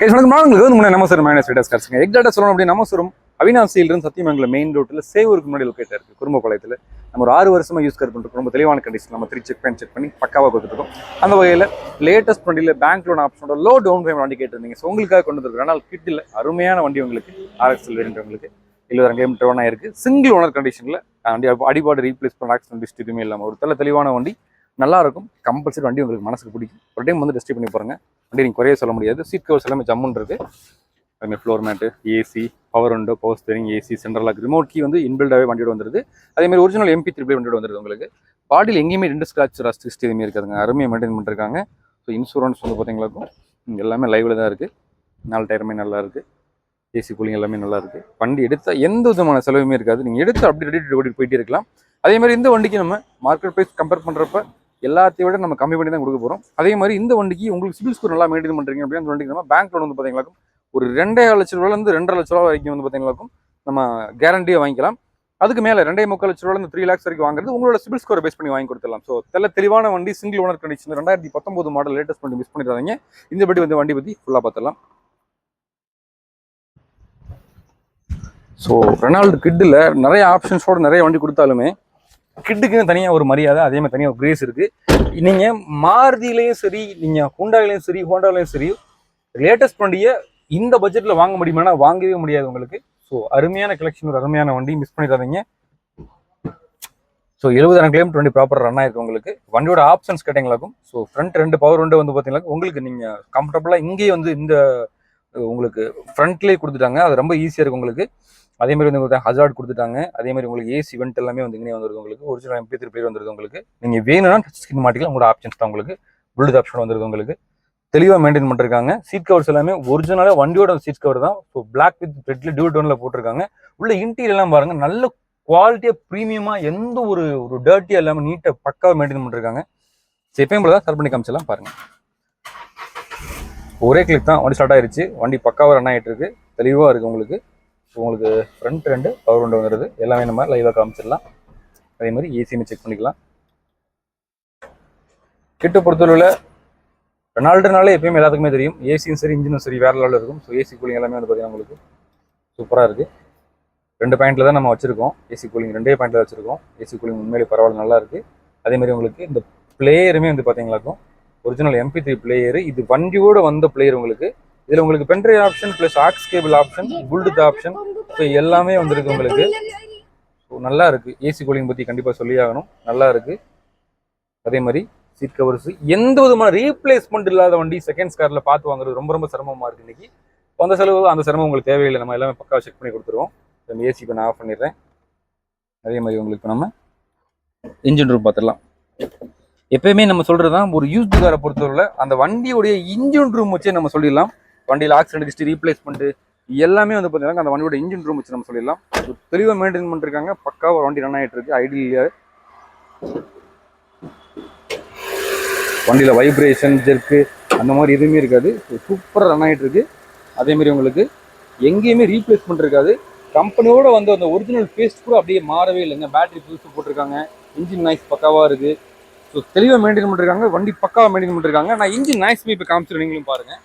நம்ம sir minus raters காசுங்க எக்ஸாக்டாக சொல்லணும் அப்படி நம்ம சொல்லும் அவினாசியிலிருந்து சத்தியமங்கலம் மெயின் ரோட்டில் சேவூருக்கு முன்னாடி லொக்கேட் இருக்குது குடும்பப்பாளையத்தில். நம்ம ஒரு 6 வருஷமா யூஸ் பண்ணுறோம். ரொம்ப தெளிவான கண்டிஷன் நம்ம 3 செக் பண்ணி பக்காவாக கொடுத்துருக்கோம். அந்த வகையில் லேட்டஸ்ட் வண்டியில் பேங்க் லோன் ஆப்ஷனோட லோ டவுன் பேமெண்ட் வண்டி கேட்டிருந்தீங்க. ஸோ உங்களுக்காக கொண்டு வந்துருக்கு. ஆனால் கிட்டில் அருமையான வண்டி உங்களுக்கு RXL வேணுன்றவங்களுக்கு 70,000 கிலோமீட்டர் ஓனாக இருக்குது. சிங்கிள் ஓனர் கண்டிஷனில் வண்டி அடிபாடு ரீப்ளேஸ் பண்ண ஆக்சிடென்ட் டிஸ்ட் எதுவுமே இல்லாமல் ஒரு தெளிவான வண்டி நல்லா இருக்கும். கம்பல்சரி வண்டி உங்களுக்கு மனசுக்கு பிடிக்கும். ஒரு டைம் வந்து டெஸ்ட் பண்ணி போகிறேங்க. வண்டி நீங்கள் குறைய சொல்ல முடியாது. சீட் கவர்ஸ் எல்லாமே ஜம்முன்னு இருக்குது. அதுமாதிரி floor mat, AC, power window, power steering, AC, central lock, remote key வந்து இன்பில்டாகவே வண்டியோட வந்துருது. அதேமாதிரி ஒரிஜினல் MP3 வண்டியோட வந்துருது. உங்களுக்கு பாடியில் எங்கேயுமே 2 ஸ்க்ராட்ச் ரஸ்ட் ஹிஸ்ட்ரி எதுவுமே இருக்காதுங்க. அருமையாக மெயின்டைன் பண்ணிருக்காங்க. ஸோ இன்சூரன்ஸ் வந்து பார்த்தீங்களாக்கும் எல்லாமே லைவில் தான் இருக்குது. 4 டயருமே நல்லா இருக்குது. ஏசி கூலிங் எல்லாமே நல்லா இருக்குது. வண்டி எடுத்தால் எந்த விதமான செலவுமே இருக்காது. நீங்கள் எடுத்து அப்படி ரெடி ஓடிட்டு போயிட்டே இருக்கலாம். அதேமாதிரி இந்த வண்டிக்கு நம்ம மார்க்கெட் ப்ரைஸ் கம்பேர் பண்ணுறப்ப எல்லாத்தையும் விட நம்ம கம்மி பண்ணி தான் கொடுக்க போகிறோம். அதே மாதிரி இந்த வண்டிக்கு உங்களுக்கு சிபில் ஸ்கோர் நல்லா மெயின்டைன் பண்ணுறீங்க அப்படின்னா அந்த வண்டிக்கு நம்ம பேங்க் லோன் வந்து பார்த்தீங்களாக்கும் ஒரு 2.5 லட்ச ரூபாயிலேருந்து 2.5 லட்ச ரூபா வரைக்கும் வந்து பார்த்தீங்களாக்கும் நம்ம கேரண்டியாக வாங்கிக்கலாம். அதுக்கு மேலே 2.25 லட்ச ரூபாயிலேருந்து 3 lakhs வரைக்கும் வாங்குறது உங்களோட சிபில் ஸ்கோரை பேஸ் பண்ணி வாங்கி கொடுத்துடலாம். ஸோ தெளிவான வண்டி single owner condition 2019 model latest வண்டி மிஸ் பண்ணிடுறாங்க. இந்த படி வண்டி பற்றி ஃபுல்லாக பார்த்துடலாம். ஸோ ரெனால்டு கிட்டில் நிறைய ஆப்ஷன்ஸோட நிறைய வண்டி கொடுத்தாலுமே கிட்டுக்குன்னு தனியாக ஒரு மரியாதை, அதே மாதிரி தனியாக ஒரு கிரேஸ் இருக்குது. நீங்கள் மாருதியிலையும் சரி, நீங்கள் ஹோண்டாவிலையும் சரி, ஹோண்டாவிலையும் சரி லேட்டஸ்ட் வண்டியை இந்த பட்ஜெட்டில் வாங்க முடியுமானா வாங்கவே முடியாது உங்களுக்கு. ஸோ அருமையான கலெக்ஷன், ஒரு அருமையான வண்டி மிஸ் பண்ணிடாதீங்க. ஸோ 70,000 கிலோமீட்டர் வண்டி ப்ராப்பர் ரன் ஆயிருக்கு உங்களுக்கு. வண்டியோட ஆப்ஷன்ஸ் கேட்டீங்களாக்கும் ஸோ ஃப்ரண்ட் 2 பவர் விண்டோ வந்து பார்த்தீங்கன்னா உங்களுக்கு நீங்கள் கம்ஃபர்டபுளாக இங்கேயே வந்து இந்த உங்களுக்கு ஃப்ரண்ட்லேயே கொடுத்துட்டாங்க. அது ரொம்ப ஈஸியாக இருக்கும் உங்களுக்கு. அதே மாதிரி வந்து உங்களுக்கு ஹசார்ட் கொடுத்துட்டாங்க. அதே மாதிரி உங்களுக்கு ஏசி வெண்ட் எல்லாமே வந்து இங்கே வந்துருக்கு. உங்களுக்கு ஒரிஜினல் MP3 பிளேயர் வந்துருக்கு. உங்களுக்கு நீங்கள் வேணும்னா டச் ஸ்கிரீன் மாட்டிக்கலாம். உங்களோட ஆப்ஷன்ஸ் தான் உங்களுக்கு ப்ளூடூத் ஆப்ஷன் வந்துருக்கு. உங்களுக்கு தெளிவாக மெயின்டைன் பண்ணிருக்காங்க. சீட் கவர்ஸ் எல்லாமே ஒரிஜினலாக வண்டியோட சீட் கவர் தான். ஸோ பிளாக் வித் ரெட்ல டியூ டோன்ல போட்டிருக்காங்க. உள்ள இன்டீரியர் எல்லாம் பாருங்க, நல்ல குவாலிட்டியாக ப்ரீமியமா, எந்த ஒரு டர்ட்டியா இல்லாமல் நீட்டாக பக்காவாக மெயின்டைன் பண்ணிருக்காங்க. எப்பயும் போல தான் ஸ்டார்ட் பண்ணி காமிச்சலாம் பாருங்க. ஒரே கிளிக் தான் வண்டி ஸ்டார்ட் ஆயிருச்சு. வண்டி பக்காவாக ரன் ஆகிட்டு இருக்கு. தெளிவாக இருக்கு உங்களுக்கு. உங்களுக்கு ஃப்ரண்ட் 2 பவர் விண்டோ வந்துடுது. எல்லாமே நம்ம லைவாக காமிச்சிடலாம். அதே மாதிரி ஏசியுமே செக் பண்ணிக்கலாம். கிட்ட பொறுத்தளவில் ரெனால்டுனாலே எப்பயுமே எல்லாத்துக்குமே தெரியும், ஏசியும் சரி இன்ஜினும் சரி வேற லெவலில் இருக்கும். ஸோ ஏசி கூலிங் எல்லாமே வந்து பார்த்தீங்கன்னா உங்களுக்கு சூப்பராக இருக்குது. 2 பாயிண்ட்ல தான் நம்ம வச்சிருக்கோம். ஏசி கூலிங் 2 பாயிண்ட்ல வச்சிருக்கோம். ஏசி கூலிங் உண்மையிலே பரவாயில்ல, நல்லா இருக்கு. அதே மாதிரி உங்களுக்கு இந்த பிளேயருமே வந்து பார்த்தீங்களாக்கும் ஒரிஜினல் MP3 பிளேயரு. இது வண்டியோட வந்த பிளேயர் உங்களுக்கு. இதில் உங்களுக்கு pen drive option plus aux cable option, Bluetooth option, so எல்லாமே வந்துருக்கு உங்களுக்கு. ஸோ நல்லா இருக்குது. ஏசி கூலிங் பற்றி கண்டிப்பாக சொல்லி ஆகணும், நல்லா இருக்குது. அதே மாதிரி சீட் கவர்ஸ் எந்த விதமான ரீப்ளேஸ்மெண்ட் இல்லாத வண்டி செகண்ட்ஸ் காரில் பார்த்து வாங்குறது ரொம்ப சிரமமாக இருக்குது இன்னைக்கு. அந்த செலவு அந்த சிரமம் உங்களுக்கு தேவையில்லை. நம்ம எல்லாமே பக்காவாக செக் பண்ணி கொடுத்துருவோம். நம்ம ஏசி இப்போ நான் ஆஃப் பண்ணிடுறேன். அதே மாதிரி உங்களுக்கு நம்ம இன்ஜின் ரூம் பார்த்துடலாம். எப்பயுமே நம்ம சொல்கிறது தான், ஒரு யூஸ்டு காரை பொறுத்தவரை அந்த வண்டியோடைய இன்ஜின் ரூம் வச்சே நம்ம சொல்லிடலாம். வண்டியில் ஆக்சிடென்ட் ஹிஸ்ட்ரி, ரீப்ளேஸ்மெண்ட் எல்லாமே வந்து பார்த்தீங்கன்னா அந்த வண்டியோட இன்ஜின் ரூம் வச்சு நம்ம சொல்லிடலாம். தெளிவாக மெயின்டைன் பண்ணிருக்காங்க. பக்காவாக வண்டி ரன் ஆகிட்டு இருக்கு. ஐடியா வண்டியில் வைப்ரேஷன், ஜெர்க்கு அந்த மாதிரி எதுவுமே இருக்காது. சூப்பராக ரன் ஆகிட்டு இருக்கு. அதேமாதிரி உங்களுக்கு எங்கேயுமே ரீப்ளேஸ்மெண்ட் இருக்காது. கம்பெனியோட வந்து அந்த ஒரிஜினல் பேஸ்ட் கூட அப்படியே மாறவே இல்லைங்க. பேட்டரி புதுசு போட்டிருக்காங்க. இன்ஜின் நாய்ஸ் பக்காவாக இருக்குது. ஸோ தெளிவாக மெயின்டைன் பண்ணிருக்காங்க. வண்டி பக்காவாக மெயின்டைன் பண்ணிருக்காங்க. நான் இன்ஜின் நாய்ஸ்மே இப்போ காமிச்சிருக்கேன், நீங்களும் பாருங்கள்.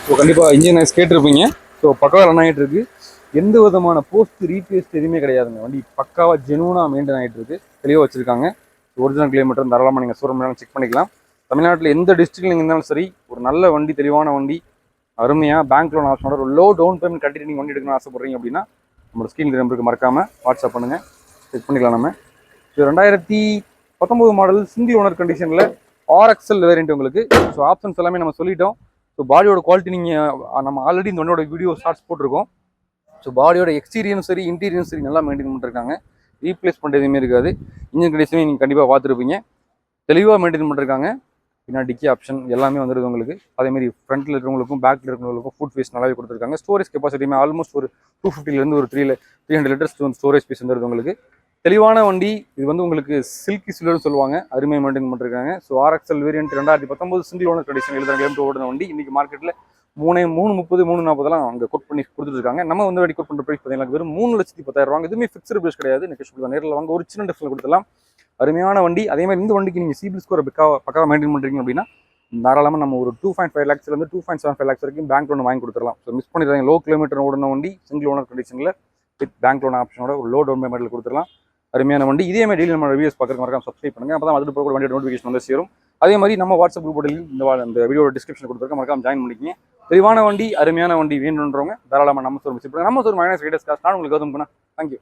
ஸோ கண்டிப்பாக இன்ஜின் நாய்ஸ் கேட்டிருப்பீங்க. ஸோ பக்காவாக ரன் ஆகிட்டு இருக்கு. எந்த விதமான போஸ்ட் ரீப்ளேஸ்ட் எதுவுமே கிடையாதுங்க. வண்டி பக்காவாக ஜெனுவனாக மெயின்டைன் ஆகிட்டு இருக்கு. தெளிவாக வச்சிருக்காங்க. ஒரிஜினல் கிலோமீட்டர் தாராளமாக நீங்கள் ஷோரூம் செக் பண்ணிக்கலாம். தமிழ்நாட்டில் எந்த டிஸ்ட்ரிக்டில் நீங்கள் இருந்தாலும் சரி, ஒரு நல்ல வண்டி, தெளிவான வண்டி, அருமையாக பேங்க் லோன் ஆப்ஷனோட ஒரு லோ டவுன் பேமெண்ட் கட்டிட்டு நீங்கள் வண்டி எடுக்கணும்னு ஆசைப்படுறீங்க அப்படின்னா நம்மளோட ஸ்க்ரீன் நம்பருக்கு மறக்காமல் வாட்ஸ்அப் பண்ணுங்கள், செக் பண்ணிக்கலாம். நம்ம ஸோ 2019 மாடல் சிங்கிள் ஓனர் கண்டிஷனில் RXL வேரியண்ட் உங்களுக்கு. ஸோ ஆப்ஷன்ஸ் எல்லாமே நம்ம சொல்லிட்டோம். ஸோ பாடியோட குவாலிட்டி நீங்கள் நம்ம ஆல்ரெடி இந்த வண்டியோட வீடியோ ஷார்ட்ஸ் போட்டிருக்கோம். ஸோ பாடியோட எக்ஸ்டீரியரும் சரி இன்டீரியரும் சரி நல்லா மெயின்டைன் பண்ணிருக்காங்க. ரீப்ளேஸ்மெண்ட் எதுவுமே இருக்காது. இன்ஜின் கண்டிஷனே நீங்கள் கண்டிப்பாக பார்த்துருப்பீங்க. தெளிவாக மெயின்டைன் பண்ணிருக்காங்க. பின்னாடி டிக்கி ஆப்ஷன் எல்லாமே வந்துருக்கு உங்களுக்கு. அதேமாதிரி ஃப்ரண்ட்டில் இருக்கிறவங்களுக்கும் பேக்கில் இருக்கிறவங்களுக்கும் ஃபுட் ஸ்பேஸ் நல்லாவே கொடுத்துருக்காங்க. ஸ்டோரேஜ் கெப்பாசிட்டியுமே ஆல்மோஸ்ட் ஒரு 250 ஒரு 300 லிட்டர்ஸ் ஸ்டோரேஜ் ஸ்பேஸ் வந்துருக்கு உங்களுக்கு. தெளிவான வண்டி. இது வந்து உங்களுக்கு சில்கி சில்வர்னு சொல்லுவாங்க. அருமையாக மெயின்டைன் பண்ணிருக்காங்க. So RXL variant 2019 single owner condition 70,000 kilometre ஓடுன வண்டி. இன்னைக்கு மார்க்கெட்டில் 330 340 அங்கே கோட் பண்ணி கொடுத்துருக்காங்க. நம்ம வந்து கோட் பண்ணுற ப்ரைஸ் பார்த்தீங்கன்னா வெறும் 3,10,000 ரூபாங்க. எதுவுமே ஃபிக்ஸ்டு ப்ரைஸ் கிடையாது. நெகோஷியபிள் தான். நேரில் வாங்க ஒரு சின்ன டிஃபரன்ஸ் கொடுத்துலாம். அருமையான வண்டி. அதே மாதிரி இந்த வண்டிக்கு நீங்கள் சிபில் ஸ்கோரை பக்காவாக மெயின்டைன் பண்ணுறீங்க அப்படின்னா தாராளமாக நம்ம ஒரு 2.5 lakhsலேருந்து 2.75 lakhs வரைக்கும் பேங்க் லோன் வாங்கி கொடுத்துடலாம். ஸோ மிஸ் பண்ணிடுறாங்க. லோ கிலோமீட்டர் ஓடின வண்டி, சிங்கிள் ஓனர் கண்டிஷனில் வித் பேங்க் லோன் ஆப்ஷனோட ஒரு லோ டவுன் பேமெண்ட்டில் கொடுத்துடலாம். அருமையான வண்டி. இதே மாதிரி டெய்லி நம்ம ரிவ்யூஸ் பார்க்குறதுக்கு மறக்காம சப்ஸ்கிரைப் பண்ணுங்கள். அப்போ தான் அதுக்கு போகிற வண்டியோட நோட்டிஃபிகேஷன் வந்து சேரும். அதே மாதிரி நம்ம வாட்ஸ்அப் குரூப் இந்த வீடியோட டிஸ்கிரிப்ஷன் கொடுத்துருக்க மறக்காம ஜாயின் பண்ணிக்கிங்க. தெளிவான வண்டி, அருமையான வண்டி வேணுன்றவங்க தாராளமாக நம்ம ஷோரூம் விசிட் பண்ணுங்க. நம்ம ஷோரூம் மைனஸ் ரேட்டஸ் காஸ்ட். நான் உங்களுக்கு கௌதம் பண்ணா. தேங்க்யூ.